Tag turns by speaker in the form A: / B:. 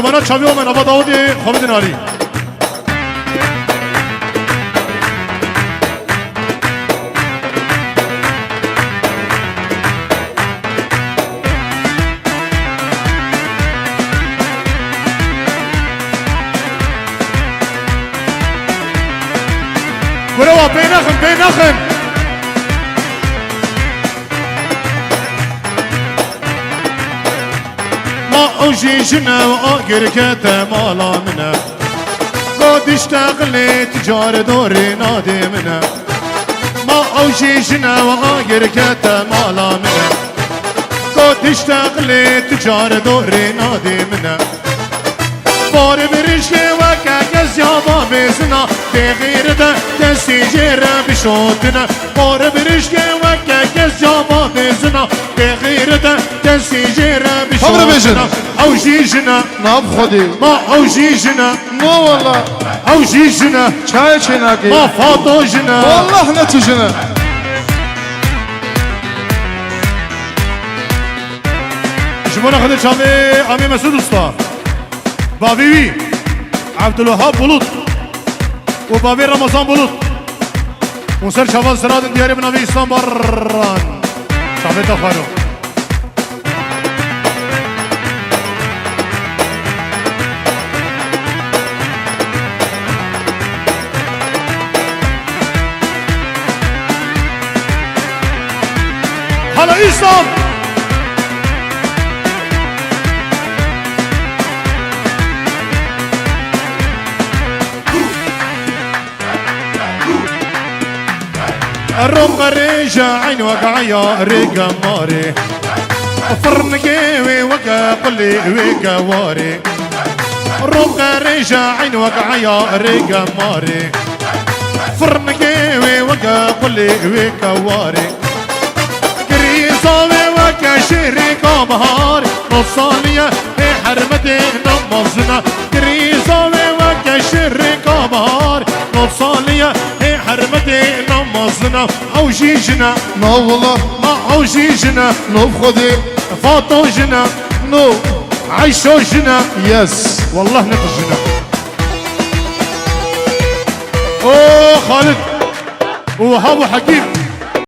A: وانا چاوی من ابا داود خالد علی قولوا بينخن ما اوجيجنا واقر كتمالا منا قد اشتغل تجار دوري نادي منا ما اوجيجنا واقر كتمالا منا قد اشتغل تجار دوري نادي منا بار برشك وكا كزيابا بزنا بغير ده تسيجير بشوتنا بار برشك وكا كزيابا بزنا بغير ده تسيجير بشوتنا اوجيجنا
B: ناب خودی
A: ما اوجيجنا
B: نو والله
A: اوجيجنا
B: چای چناکی
A: ما فاطوجنا
B: والله نتیجنا
A: شمونا خدر شامي عمي مسعود استا بابي عبد الوهاب بلوط وبابي رمضان بلوط وسر شباب سراد دياري بن ابي اسلام بران شامي تخانو هلا اسلام الروم غريجة عين وقعيا ريقا ماري فرن قيوي وقا قلي ويقا واري الروم غريجة عين وقعيا ريقا ماري فرن قيوي وقا قلي ويقا واري كريصاوي وقا شريكا بهاري نصالية حرمتي نمزنا كريصاوي وقا شريكا بهاري نصالية حرمتي نمزنا اوجيجنا
B: نو والله
A: ما اوجيجنا
B: نو خودی
A: فاطوجنا
B: نو
A: عيشوجنا
B: يس
A: والله نقجنا اوه خالد وهاب حكيم